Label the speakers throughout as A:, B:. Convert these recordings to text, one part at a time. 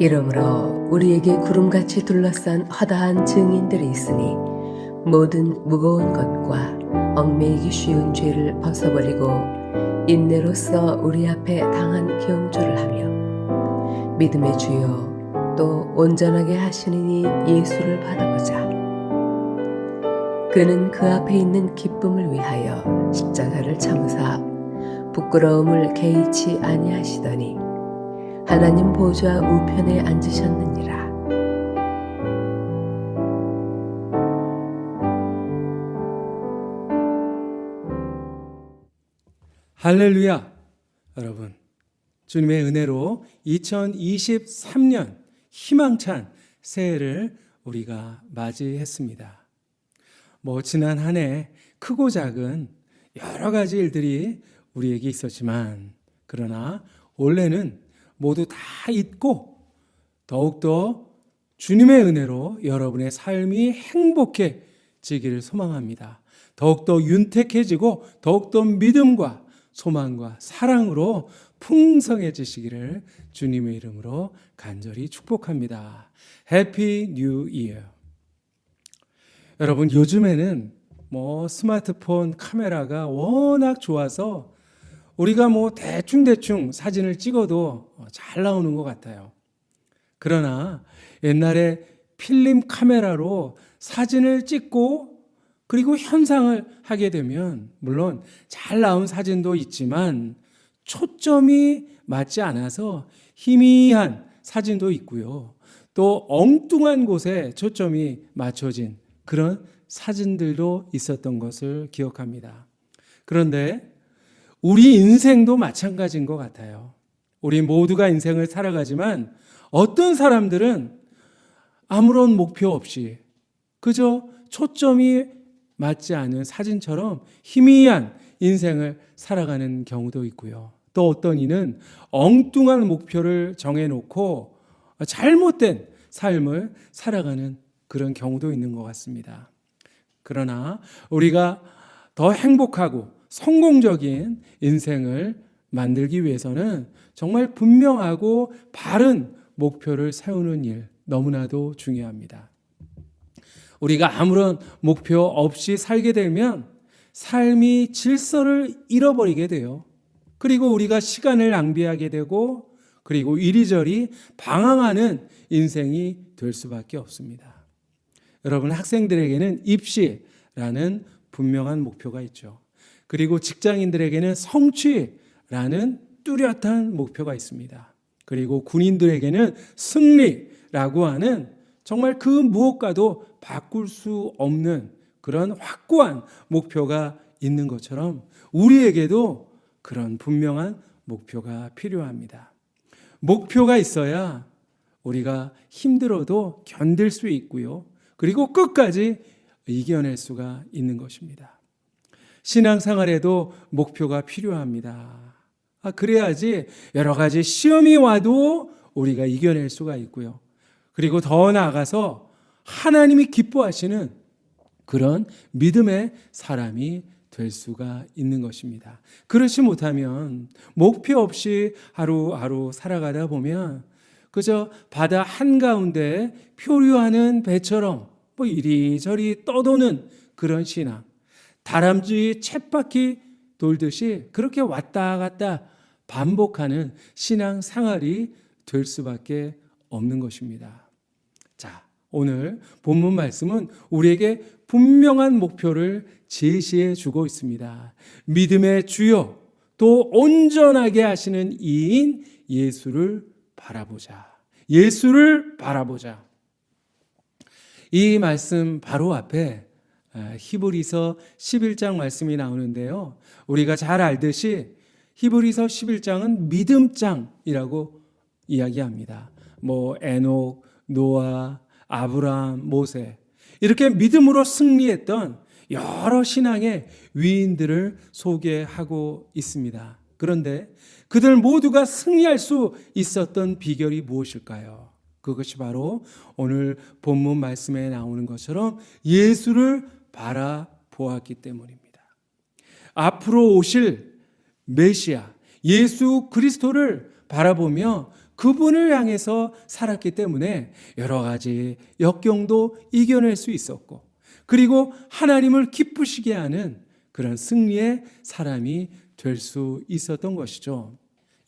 A: 이러므로 우리에게 구름같이 둘러싼 허다한 증인들이 있으니 모든 무거운 것과 얽매이기 쉬운 죄를 벗어버리고 인내로써 우리 앞에 당한 경주를 하며 믿음의 주요 또 온전하게 하시는 이 예수를 바라보자. 그는 그 앞에 있는 기쁨을 위하여 십자가를 참으사 부끄러움을 개의치 아니하시더니 하나님 보좌 우편에 앉으셨느니라.
B: 할렐루야! 여러분, 주님의 은혜로 2023년 희망찬 새해를 우리가 맞이했습니다. 지난 한 해 크고 작은 여러 가지 일들이 우리에게 있었지만, 그러나 올해는 모두 다 잊고 더욱더 주님의 은혜로 여러분의 삶이 행복해지기를 소망합니다. 더욱더 윤택해지고 더욱더 믿음과 소망과 사랑으로 풍성해지시기를 주님의 이름으로 간절히 축복합니다. 해피 뉴 이어. 여러분, 요즘에는 스마트폰 카메라가 워낙 좋아서 우리가 대충 사진을 찍어도 잘 나오는 것 같아요. 그러나 옛날에 필름 카메라로 사진을 찍고 그리고 현상을 하게 되면 물론 잘 나온 사진도 있지만 초점이 맞지 않아서 희미한 사진도 있고요. 또 엉뚱한 곳에 초점이 맞춰진 그런 사진들도 있었던 것을 기억합니다. 그런데 우리 인생도 마찬가지인 것 같아요. 우리 모두가 인생을 살아가지만 어떤 사람들은 아무런 목표 없이 그저 초점이 맞지 않은 사진처럼 희미한 인생을 살아가는 경우도 있고요. 또 어떤 이는 엉뚱한 목표를 정해놓고 잘못된 삶을 살아가는 그런 경우도 있는 것 같습니다. 그러나 우리가 더 행복하고 성공적인 인생을 만들기 위해서는 정말 분명하고 바른 목표를 세우는 일 너무나도 중요합니다. 우리가 아무런 목표 없이 살게 되면 삶이 질서를 잃어버리게 돼요. 그리고 우리가 시간을 낭비하게 되고 그리고 이리저리 방황하는 인생이 될 수밖에 없습니다. 여러분, 학생들에게는 입시라는 분명한 목표가 있죠. 그리고 직장인들에게는 성취라는 뚜렷한 목표가 있습니다. 그리고 군인들에게는 승리라고 하는 정말 그 무엇과도 바꿀 수 없는 그런 확고한 목표가 있는 것처럼 우리에게도 그런 분명한 목표가 필요합니다. 목표가 있어야 우리가 힘들어도 견딜 수 있고요. 그리고 끝까지 이겨낼 수가 있는 것입니다. 신앙생활에도 목표가 필요합니다. 그래야지 여러 가지 시험이 와도 우리가 이겨낼 수가 있고요. 그리고 더 나아가서 하나님이 기뻐하시는 그런 믿음의 사람이 될 수가 있는 것입니다. 그렇지 못하면 목표 없이 하루하루 살아가다 보면 그저 바다 한가운데 표류하는 배처럼 이리저리 떠도는 그런 신앙, 다람쥐 쳇바퀴 돌듯이 그렇게 왔다 갔다 반복하는 신앙 생활이 될 수밖에 없는 것입니다. 자, 오늘 본문 말씀은 우리에게 분명한 목표를 제시해 주고 있습니다. 믿음의 주요 또 온전하게 하시는 이인 예수를 바라보자. 예수를 바라보자. 이 말씀 바로 앞에 히브리서 11장 말씀이 나오는데요. 우리가 잘 알듯이 히브리서 11장은 믿음장이라고 이야기합니다. 에녹, 노아, 아브라함, 모세 이렇게 믿음으로 승리했던 여러 신앙의 위인들을 소개하고 있습니다. 그런데 그들 모두가 승리할 수 있었던 비결이 무엇일까요? 그것이 바로 오늘 본문 말씀에 나오는 것처럼 예수를 바라보았기 때문입니다. 앞으로 오실 메시아 예수 그리스도를 바라보며 그분을 향해서 살았기 때문에 여러 가지 역경도 이겨낼 수 있었고, 그리고 하나님을 기쁘시게 하는 그런 승리의 사람이 될 수 있었던 것이죠.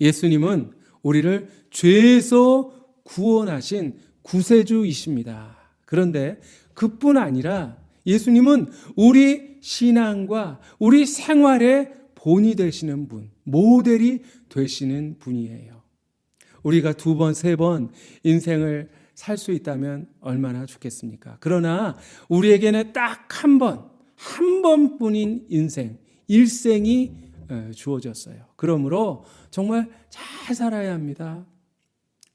B: 예수님은 우리를 죄에서 구원하신 구세주이십니다. 그런데 그뿐 아니라 예수님은 우리 신앙과 우리 생활의 본이 되시는 분, 모델이 되시는 분이에요. 우리가 2번, 3번 인생을 살 수 있다면 얼마나 좋겠습니까? 그러나 우리에게는 딱 한 번뿐인 인생, 일생이 주어졌어요. 그러므로 정말 잘 살아야 합니다.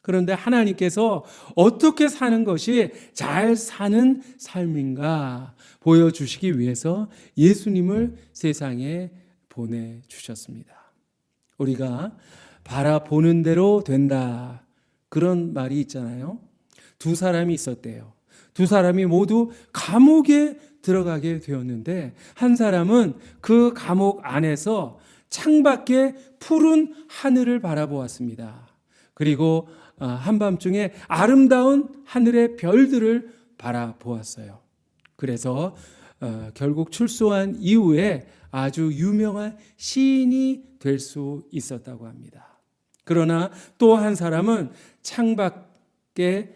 B: 그런데 하나님께서 어떻게 사는 것이 잘 사는 삶인가 보여주시기 위해서 예수님을 세상에 보내주셨습니다. 우리가 바라보는 대로 된다, 그런 말이 있잖아요. 2 사람이 있었대요. 2 사람이 모두 감옥에 들어가게 되었는데, 한 사람은 그 감옥 안에서 창밖에 푸른 하늘을 바라보았습니다. 그리고 한밤중에 아름다운 하늘의 별들을 바라보았어요. 그래서 결국 출소한 이후에 아주 유명한 시인이 될 수 있었다고 합니다. 그러나 또 한 사람은 창밖에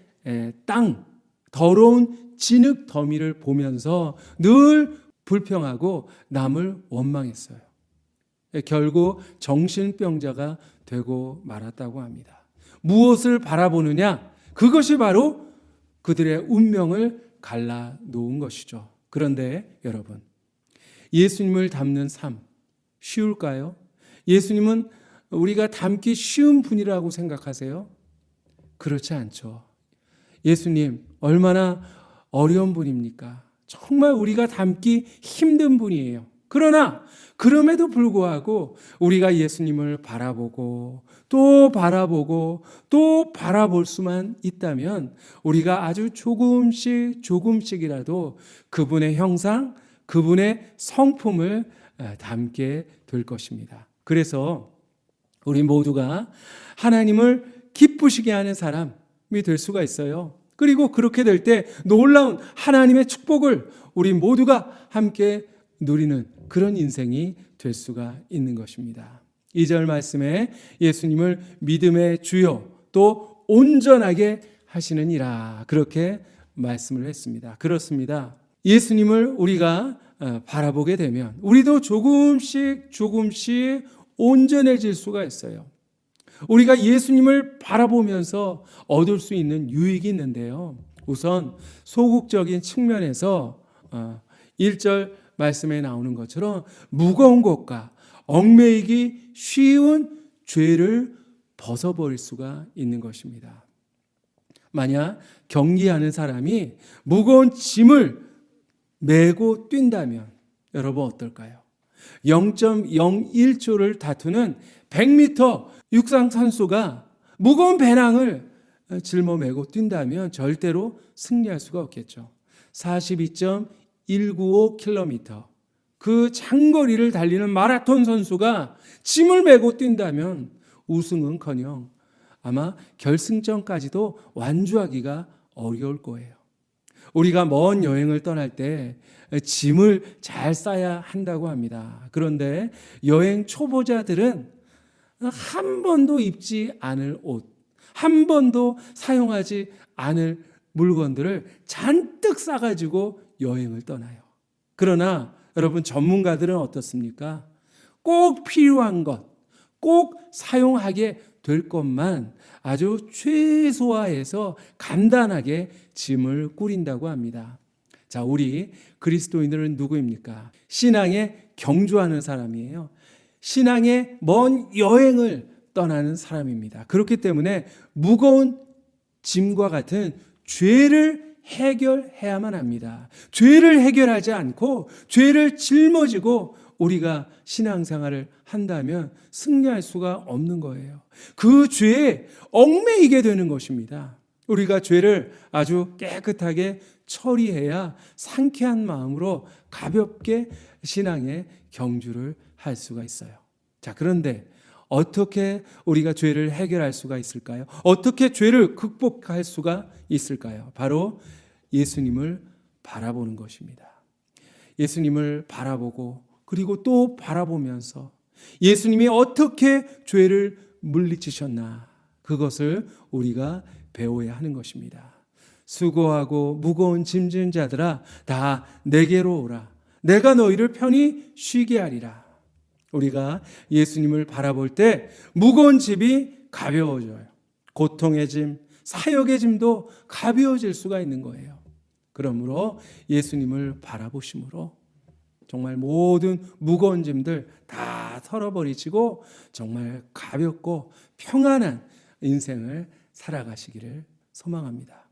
B: 더러운 진흙 더미를 보면서 늘 불평하고 남을 원망했어요. 결국 정신병자가 되고 말았다고 합니다. 무엇을 바라보느냐? 그것이 바로 그들의 운명을 갈라놓은 것이죠. 그런데 여러분, 예수님을 닮는 삶 쉬울까요? 예수님은 우리가 닮기 쉬운 분이라고 생각하세요? 그렇지 않죠. 예수님 얼마나 어려운 분입니까? 정말 우리가 닮기 힘든 분이에요. 그러나 그럼에도 불구하고 우리가 예수님을 바라보고 또 바라보고 또 바라볼 수만 있다면 우리가 아주 조금씩이라도 그분의 형상, 그분의 성품을 담게 될 것입니다. 그래서 우리 모두가 하나님을 기쁘시게 하는 사람이 될 수가 있어요. 그리고 그렇게 될 때 놀라운 하나님의 축복을 우리 모두가 함께 누리는 그런 인생이 될 수가 있는 것입니다. 2절 말씀에 예수님을 믿음의 주요 또 온전하게 하시느니라, 그렇게 말씀을 했습니다. 그렇습니다. 예수님을 우리가 바라보게 되면 우리도 조금씩 온전해질 수가 있어요. 우리가 예수님을 바라보면서 얻을 수 있는 유익이 있는데요. 우선 소극적인 측면에서 1절 말씀에 나오는 것처럼 무거운 것과 얽매이기 쉬운 죄를 벗어버릴 수가 있는 것입니다. 만약 경기하는 사람이 무거운 짐을 메고 뛴다면 여러분 어떨까요? 0.01초를 다투는 100m 육상 선수가 무거운 배낭을 짊어매고 뛴다면 절대로 승리할 수가 없겠죠. 42.195km 그 장거리를 달리는 마라톤 선수가 짐을 메고 뛴다면 우승은커녕 아마 결승전까지도 완주하기가 어려울 거예요. 우리가 먼 여행을 떠날 때 짐을 잘 싸야 한다고 합니다. 그런데 여행 초보자들은 한 번도 입지 않을 옷, 한 번도 사용하지 않을 물건들을 잔뜩 싸가지고 여행을 떠나요. 그러나 여러분, 전문가들은 어떻습니까? 꼭 필요한 것, 꼭 사용하게 될 것만 아주 최소화해서 간단하게 짐을 꾸린다고 합니다. 자, 우리 그리스도인들은 누구입니까? 신앙에 경주하는 사람이에요. 신앙의 먼 여행을 떠나는 사람입니다. 그렇기 때문에 무거운 짐과 같은 죄를 해결해야만 합니다. 죄를 해결하지 않고 죄를 짊어지고 우리가 신앙생활을 한다면 승리할 수가 없는 거예요. 그 죄에 얽매이게 되는 것입니다. 우리가 죄를 아주 깨끗하게 처리해야 상쾌한 마음으로 가볍게 신앙의 경주를 할 수가 있어요. 자, 그런데 어떻게 우리가 죄를 해결할 수가 있을까요? 어떻게 죄를 극복할 수가 있을까요? 바로 예수님을 바라보는 것입니다. 예수님을 바라보고 그리고 또 바라보면서 예수님이 어떻게 죄를 물리치셨나 그것을 우리가 배워야 하는 것입니다. 수고하고 무거운 짐진 자들아 다 내게로 오라. 내가 너희를 편히 쉬게 하리라. 우리가 예수님을 바라볼 때 무거운 짐이 가벼워져요. 고통의 짐, 사역의 짐도 가벼워질 수가 있는 거예요. 그러므로 예수님을 바라보심으로 정말 모든 무거운 짐들 다 털어버리시고 정말 가볍고 평안한 인생을 살아가시기를 소망합니다.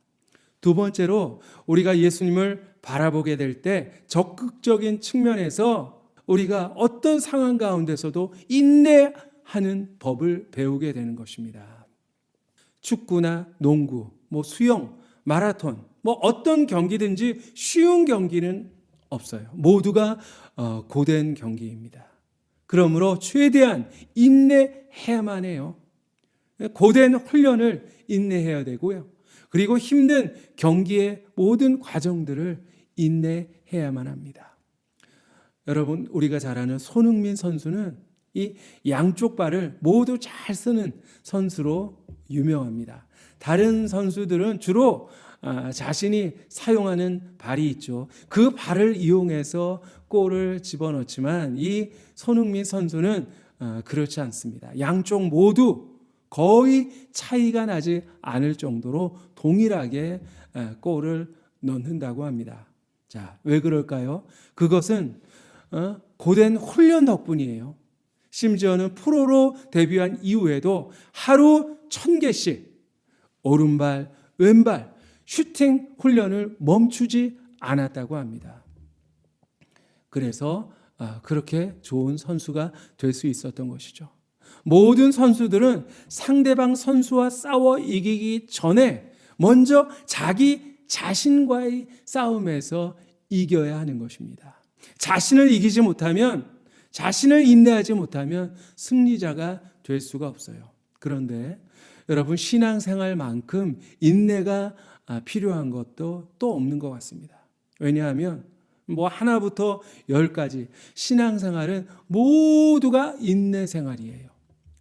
B: 두 번째로 우리가 예수님을 바라보게 될 때 적극적인 측면에서 우리가 어떤 상황 가운데서도 인내하는 법을 배우게 되는 것입니다. 축구나 농구, 수영, 마라톤, 어떤 경기든지 쉬운 경기는 없어요. 모두가 고된 경기입니다. 그러므로 최대한 인내해야만 해요. 고된 훈련을 인내해야 되고요. 그리고 힘든 경기의 모든 과정들을 인내해야만 합니다. 여러분, 우리가 잘 아는 손흥민 선수는 이 양쪽 발을 모두 잘 쓰는 선수로 유명합니다. 다른 선수들은 주로 자신이 사용하는 발이 있죠. 그 발을 이용해서 골을 집어넣지만 이 손흥민 선수는 그렇지 않습니다. 양쪽 모두 거의 차이가 나지 않을 정도로 동일하게 골을 넣는다고 합니다. 자, 왜 그럴까요? 그것은 고된 훈련 덕분이에요. 심지어는 프로로 데뷔한 이후에도 하루 1000개씩 오른발, 왼발 슈팅 훈련을 멈추지 않았다고 합니다. 그래서 그렇게 좋은 선수가 될 수 있었던 것이죠. 모든 선수들은 상대방 선수와 싸워 이기기 전에 먼저 자기 자신과의 싸움에서 이겨야 하는 것입니다. 자신을 이기지 못하면, 자신을 인내하지 못하면 승리자가 될 수가 없어요. 그런데 여러분, 신앙생활만큼 인내가 필요한 것도 또 없는 것 같습니다. 왜냐하면 하나부터 10까지 신앙생활은 모두가 인내 생활이에요.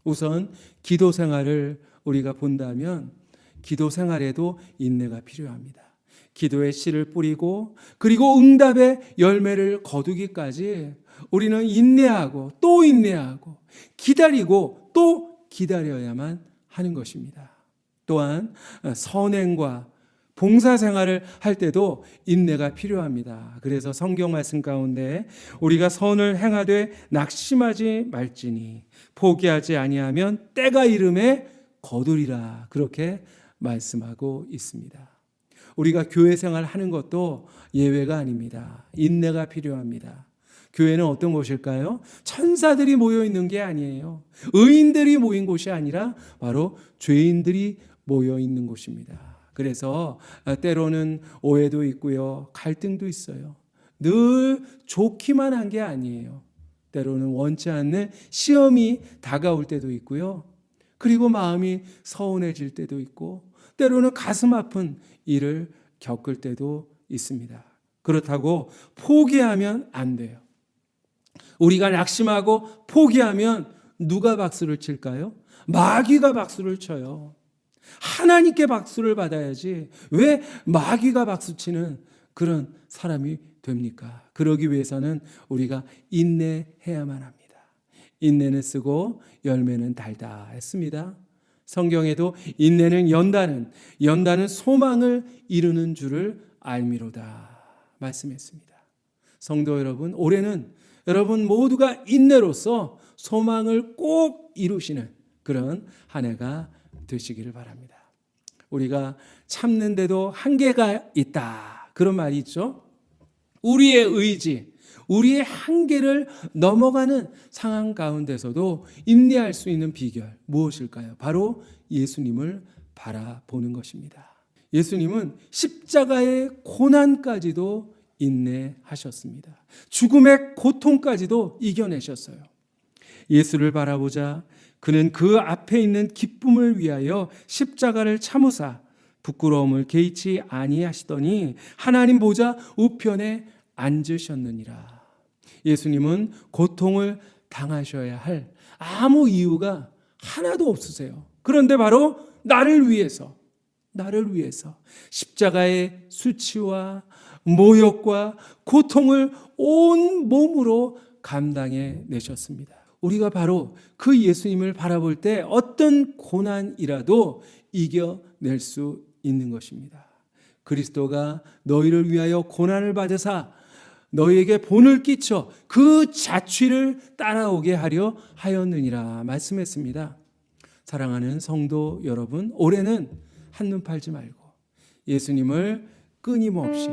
B: 우선 기도 생활을 우리가 본다면 기도 생활에도 인내가 필요합니다. 기도의 씨를 뿌리고 그리고 응답의 열매를 거두기까지 우리는 인내하고 또 인내하고 기다리고 또 기다려야만 하는 것입니다. 또한 선행과 봉사생활을 할 때도 인내가 필요합니다. 그래서 성경 말씀 가운데 우리가 선을 행하되 낙심하지 말지니 포기하지 아니하면 때가 이름에 거두리라, 그렇게 말씀하고 있습니다. 우리가 교회 생활 하는 것도 예외가 아닙니다. 인내가 필요합니다. 교회는 어떤 곳일까요? 천사들이 모여 있는 게 아니에요. 의인들이 모인 곳이 아니라 바로 죄인들이 모여 있는 곳입니다. 그래서 때로는 오해도 있고요, 갈등도 있어요. 늘 좋기만 한 게 아니에요. 때로는 원치 않는 시험이 다가올 때도 있고요. 그리고 마음이 서운해질 때도 있고, 때로는 가슴 아픈 일을 겪을 때도 있습니다. 그렇다고 포기하면 안 돼요. 우리가 낙심하고 포기하면 누가 박수를 칠까요? 마귀가 박수를 쳐요. 하나님께 박수를 받아야지 왜 마귀가 박수치는 그런 사람이 됩니까? 그러기 위해서는 우리가 인내해야만 합니다. 인내는 쓰고 열매는 달다 했습니다. 성경에도 인내는 연다는 소망을 이루는 줄을 알미로다 말씀했습니다. 성도 여러분, 올해는 여러분 모두가 인내로서 소망을 꼭 이루시는 그런 한 해가 되시기를 바랍니다. 우리가 참는데도 한계가 있다, 그런 말이 있죠. 우리의 의지, 우리의 한계를 넘어가는 상황 가운데서도 인내할 수 있는 비결 무엇일까요? 바로 예수님을 바라보는 것입니다. 예수님은 십자가의 고난까지도 인내하셨습니다. 죽음의 고통까지도 이겨내셨어요. 예수를 바라보자 그는 그 앞에 있는 기쁨을 위하여 십자가를 참으사 부끄러움을 개의치 아니하시더니 하나님 보좌 우편에 앉으셨느니라. 예수님은 고통을 당하셔야 할 아무 이유가 하나도 없으세요. 그런데 바로 나를 위해서 십자가의 수치와 모욕과 고통을 온 몸으로 감당해 내셨습니다. 우리가 바로 그 예수님을 바라볼 때 어떤 고난이라도 이겨낼 수 있는 것입니다. 그리스도가 너희를 위하여 고난을 받으사 너희에게 본을 끼쳐 그 자취를 따라오게 하려 하였느니라 말씀했습니다. 사랑하는 성도 여러분, 올해는 한눈 팔지 말고 예수님을 끊임없이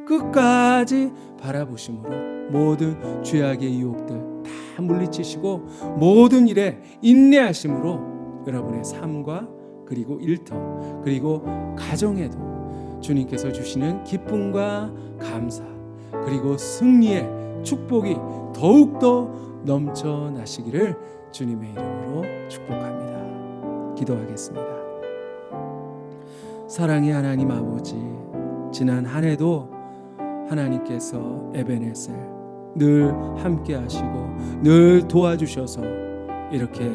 B: 끝까지 바라보심으로 모든 죄악의 유혹들 다 물리치시고 모든 일에 인내하심으로 여러분의 삶과 그리고 일터 그리고 가정에도 주님께서 주시는 기쁨과 감사 그리고 승리의 축복이 더욱더 넘쳐나시기를 주님의 이름으로 축복합니다. 기도하겠습니다. 사랑의 하나님 아버지, 지난 한 해도 하나님께서 에베네셀 늘 함께 하시고 늘 도와주셔서 이렇게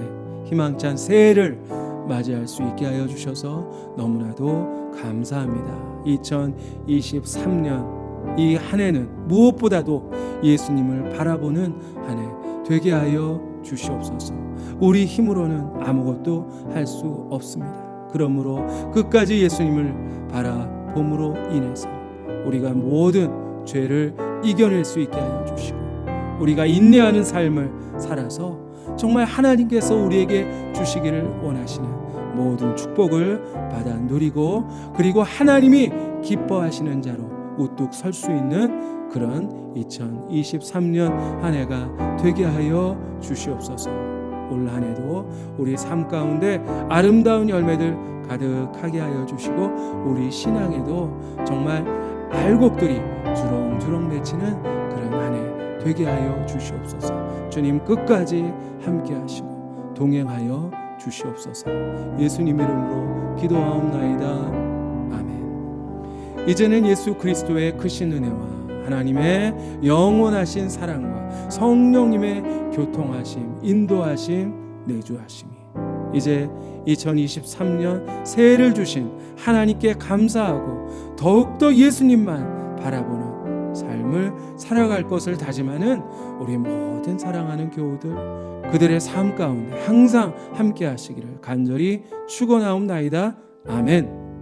B: 희망찬 새해를 맞이할 수 있게 하여 주셔서 너무나도 감사합니다. 2023년 이 한 해는 무엇보다도 예수님을 바라보는 한 해 되게 하여 주시옵소서. 우리 힘으로는 아무것도 할 수 없습니다. 그러므로 끝까지 예수님을 바라봄으로 인해서 우리가 모든 죄를 이겨낼 수 있게 하여 주시고 우리가 인내하는 삶을 살아서 정말 하나님께서 우리에게 주시기를 원하시는 모든 축복을 받아 누리고 그리고 하나님이 기뻐하시는 자로 우뚝 설 수 있는 그런 2023년 한 해가 되게 하여 주시옵소서. 올 한 해도 우리 삶 가운데 아름다운 열매들 가득하게 하여 주시고 우리 신앙에도 정말 알곡들이 주렁주렁 맺히는 그런 한 해 되게 하여 주시옵소서. 주님 끝까지 함께 하시고 동행하여 주시옵소서. 예수님 이름으로 기도하옵나이다. 아멘. 이제는 예수 그리스도의 크신 은혜와 하나님의 영원하신 사랑과 성령님의 교통하심, 인도하심, 내주하심이 이제 2023년 새해를 주신 하나님께 감사하고 더욱더 예수님만 바라보는 삶을 살아갈 것을 다짐하는 우리 모든 사랑하는 교우들 그들의 삶 가운데 항상 함께 하시기를 간절히 축원하옵나이다. 아멘.